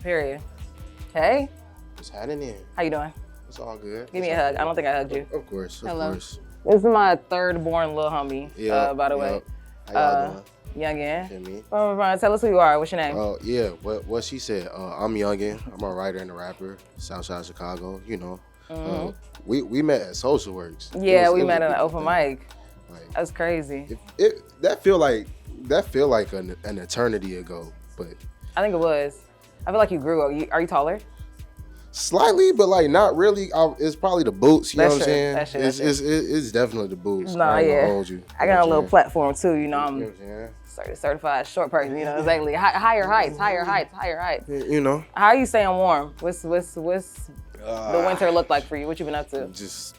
Period. Hey. What's happening? How you doing? It's all good. Give me a hug. I don't think I hugged you. Of course. Hello. Course. This is my third born little homie, by the way. How y'all doing? Youngin. Tell us who you are. What's your name? Oh, yeah. What she said. I'm Youngin. I'm a writer and a rapper, Southside Chicago, you know. We met at Social Works. Yeah, we met at an open mic. Like, that's crazy. That feel like an eternity ago, but I think it was. I feel like you grew up. Are you taller? Slightly, but like not really. It's probably the boots. You know what I'm saying? That's true. It's definitely the boots. Nah, yeah. Hold you. I got a little platform too. You know, I'm you certified short person. You know, exactly. Higher heights. You know. How are you staying warm? What's the winter look like for you? What you been up to? Just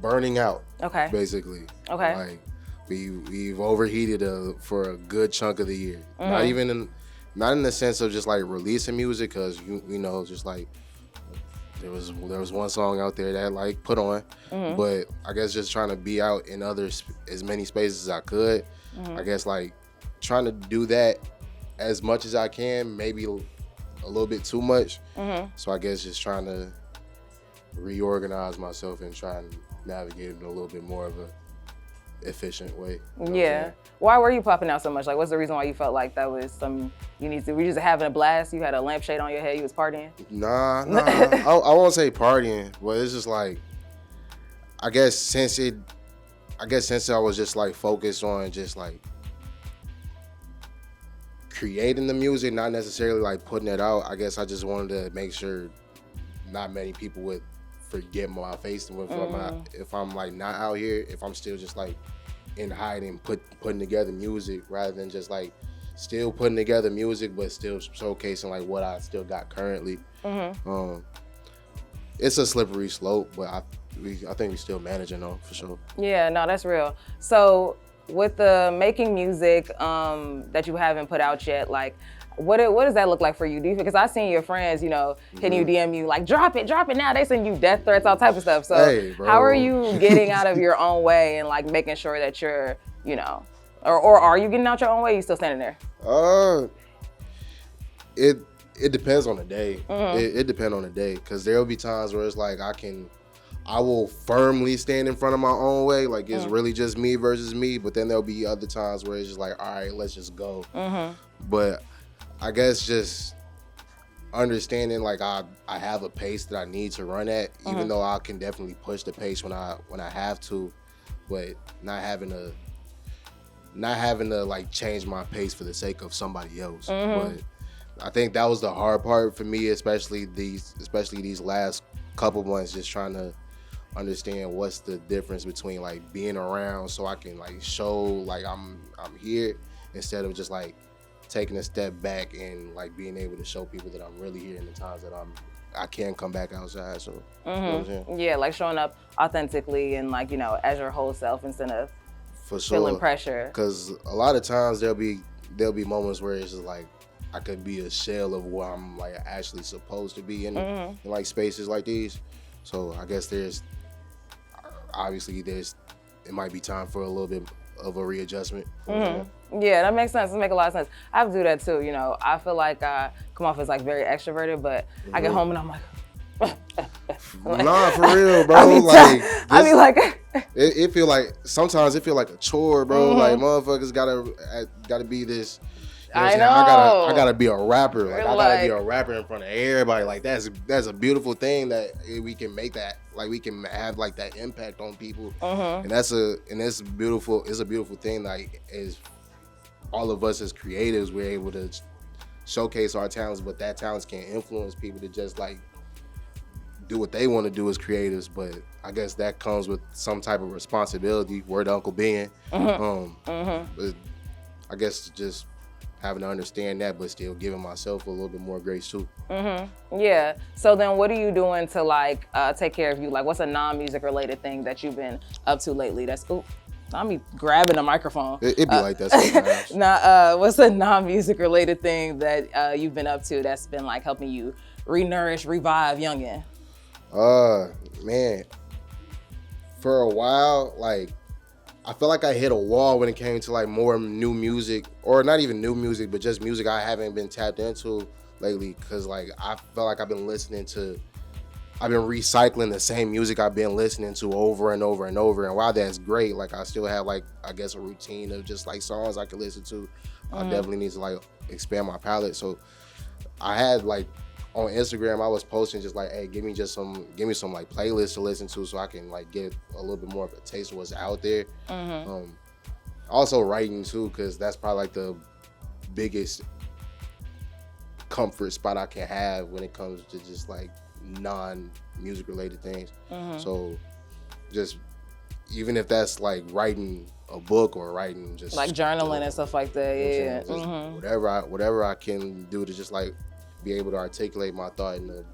burning out. Okay. Basically. Okay. Like we've overheated for a good chunk of the year. Not in the sense of just like releasing music, cause you know, just like there was one song out there that like put on, but I guess just trying to be out in as many spaces as I could. I guess like trying to do that as much as I can, maybe a little bit too much. So I guess just trying to reorganize myself and try and navigate it in a little bit more of a efficient way. Yeah. Why were you popping out so much? Like, what's the reason why you felt like that was were you just having a blast? You had a lampshade on your head, you was partying? Nah. I won't say partying, but it's just like, I guess since I was just like focused on just like creating the music, not necessarily like putting it out, I guess I just wanted to make sure not many people would forget my face if I'm like not out here, if I'm still just like in hiding, putting together music rather than just like still putting together music but still showcasing like what I still got currently. It's a slippery slope, but I think we're still managing though, for sure. Yeah, no, that's real. So with the making music that you haven't put out yet, like what does that look like for you? Because I've seen your friends, you know, hitting you, DM you, like, drop it now. They send you death threats, all type of stuff. So hey, how are you getting out of your own way and like making sure that you're, you know, or are you getting out your own way? You still standing there? It depends on the day. It depends on the day, because there'll be times where it's like I will firmly stand in front of my own way, like it's really just me versus me. But then there'll be other times where it's just like, all right, let's just go. But I guess just understanding like I have a pace that I need to run at, even though I can definitely push the pace when I have to, but not having to like change my pace for the sake of somebody else. But I think that was the hard part for me, especially these last couple months, just trying to understand what's the difference between like being around so I can like show like I'm here, instead of just like taking a step back and like being able to show people that I'm really here in the times that I can come back outside. So you know what I'm saying? Yeah, like showing up authentically and like, you know, as your whole self instead of feeling pressure. Because a lot of times there'll be moments where it's just like I could be a shell of what I'm like actually supposed to be in like spaces like these. So I guess it might be time for a little bit of a readjustment. Yeah, that makes sense. It makes a lot of sense. I have to do that too, you know. I feel like I come off as like very extroverted, but I get home and I'm like, nah, for real, bro. I be like, it feel like sometimes it feel like a chore, bro. Like motherfuckers gotta be this. You know I know. I gotta be a rapper. Like I gotta be a rapper in front of everybody. Like that's a beautiful thing that we can make that. Like we can have like that impact on people. And it's a beautiful thing. Like as all of us as creatives, we're able to showcase our talents, but that talents can influence people to just like do what they want to do as creatives. But I guess that comes with some type of responsibility. Word to Uncle Ben. But I guess just having to understand that, but still giving myself a little bit more grace too. Yeah. So then what are you doing to like take care of you? Like what's a non-music related thing that you've been up to lately? I'm grabbing a microphone. It be like that sometimes. What's a non-music related thing that you've been up to that's been like helping you re-nourish, revive Youngin? Man, for a while, like I feel like I hit a wall when it came to like more new music, or not even new music, but just music I haven't been tapped into lately. Cause like I felt like I've been recycling the same music I've been listening to over and over and over. And while that's great, like I still have like, I guess, a routine of just like songs I can listen to. I definitely need to like expand my palette. So I had like on Instagram, I was posting just like, hey, give me some like playlists to listen to so I can like get a little bit more of a taste of what's out there. Also writing too, because that's probably like the biggest comfort spot I can have when it comes to just like non-music related things. So just even if that's like writing a book or writing just like journaling and stuff like that. Yeah. Whatever I can do to just like be able to articulate my thought in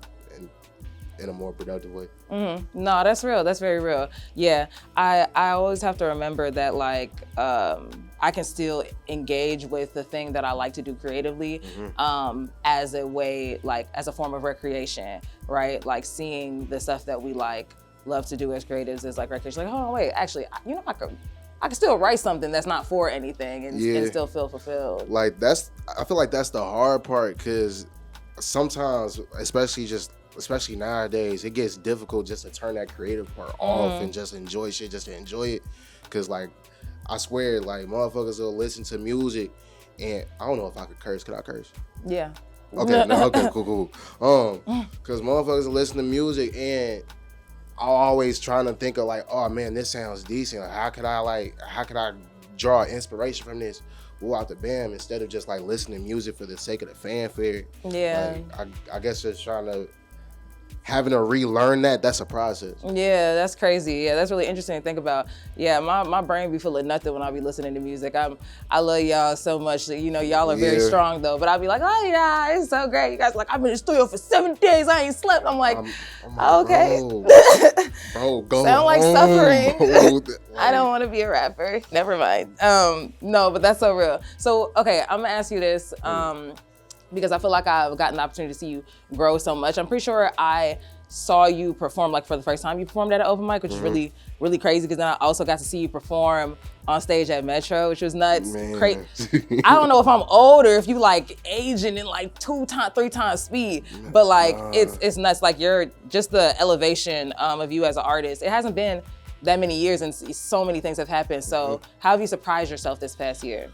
a more productive way. No, that's real. That's very real. Yeah, I always have to remember that like I can still engage with the thing that I like to do creatively as a way, like as a form of recreation, right? Like seeing the stuff that we like love to do as creatives is like recreation. Like, oh wait, actually, you know, I can still write something that's not for anything and still feel fulfilled. Like I feel like that's the hard part, because sometimes, especially nowadays, it gets difficult just to turn that creative part off and just enjoy shit just to enjoy it. Cause like, I swear, like motherfuckers will listen to music, and I don't know if I could curse. Could I curse? Yeah. Okay, no, okay, cool. Cause motherfuckers will listen to music, and I'm always trying to think of like, oh man, this sounds decent. Like, how could I draw inspiration from this? Go out the bam, instead of just like listening to music for the sake of the fanfare. Yeah. Like, I guess just having to relearn that's a process. Yeah, that's crazy. Yeah, that's really interesting to think about. Yeah, my brain be full of nothing when I be listening to music. I love y'all so much. You know, y'all are very strong though. But I be like, oh yeah, it's so great. You guys are like, I've been in the studio for 7 days. I ain't slept. I'm like, okay. Bro, go sound like home, suffering. bro. I don't want to be a rapper. Never mind. No, but that's so real. So okay, I'm gonna ask you this. Because I feel like I've gotten the opportunity to see you grow so much. I'm pretty sure I saw you perform like for the first time you performed at an open mic, which is really, really crazy, because then I also got to see you perform on stage at Metro, which was nuts. I don't know if I'm older, if you like aging in like 3 times speed, but like it's nuts. Like you're just the elevation of you as an artist. It hasn't been that many years and so many things have happened. So how have you surprised yourself this past year?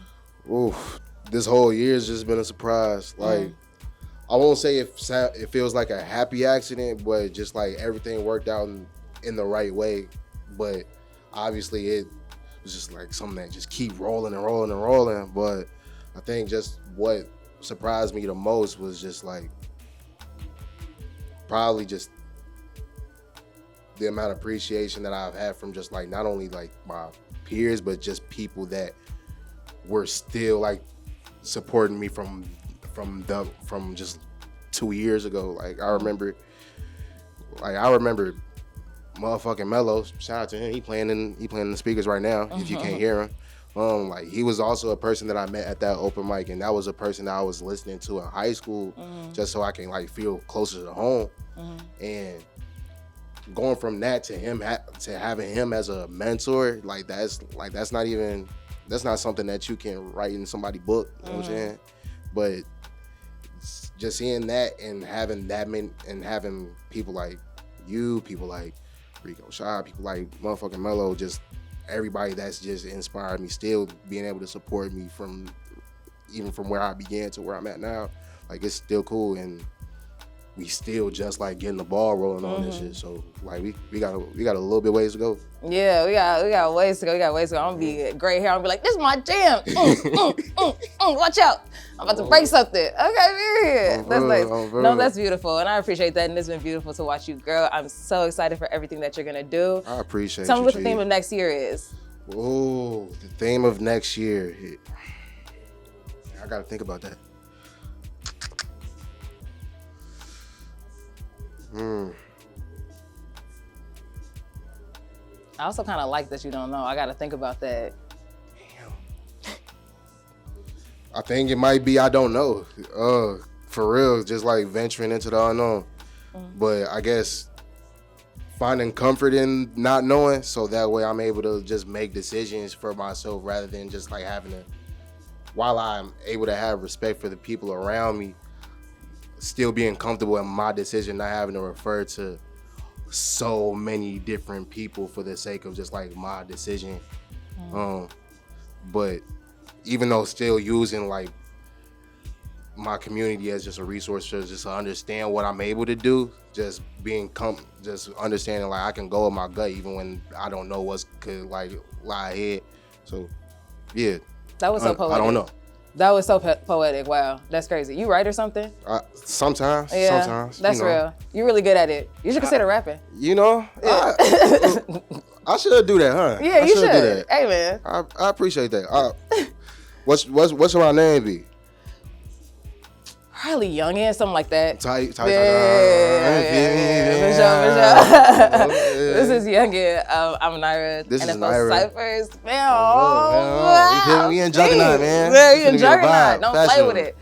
Oof. This whole year has just been a surprise. Like, I won't say it feels like a happy accident, but just like everything worked out in the right way. But obviously it was just like something that just keep rolling and rolling and rolling. But I think just what surprised me the most was just like probably just the amount of appreciation that I've had from just like not only like my peers, but just people that were still like supporting me from just 2 years ago. Like I remember motherfucking Mello, shout out to him. He playing in the speakers right now, if you can't hear him. Like he was also a person that I met at that open mic, and that was a person that I was listening to in high school just so I can like feel closer to home. And going from that to him to having him as a mentor, that's not something that you can write in somebody's book, you know what I'm saying? But just seeing that and having and having people like you, people like Rico Shaw, people like motherfucking Mello, just everybody that's just inspired me, still being able to support me from where I began to where I'm at now. Like it's still cool, and we still just like getting the ball rolling on this shit. So like we got a little bit ways to go. Yeah, we got ways to go. I'm gonna be gray hair. I'm gonna be like, this is my jam. Watch out. I'm about to break something. Okay, period. That's nice. No, that's beautiful. And I appreciate that. And it's been beautiful to watch you grow. I'm so excited for everything that you're gonna do. I appreciate Tell me what the theme of next year is. Oh, the theme of next year. I gotta think about that. I also kind of like that you don't know. I got to think about that. Damn. I think it might be I don't know. For real, just like venturing into the unknown. But I guess finding comfort in not knowing, so that way I'm able to just make decisions for myself rather than just like having to, while I'm able to have respect for the people around me, still being comfortable in my decision, not having to refer to so many different people for the sake of just like my decision. But even though still using like my community as just a resource to just understand what I'm able to do, just being just understanding like I can go with my gut even when I don't know what's could like lie ahead. So yeah, that was so poetic. I don't know. That was so poetic. Wow, that's crazy. You write or something? Sometimes. Yeah, sometimes. That's real. You're really good at it. You should consider rapping. You know, I should do that, huh? Yeah, you should. Do that. Hey man, I appreciate that. What's my name be? Probably Youngin, something like that. Yeah. For sure. This is Youngin. I'm Naira. This is NFO Naira. Cyphers. Man, We in Juggernaut, man. Yeah, you in Juggernaut. Don't play with it.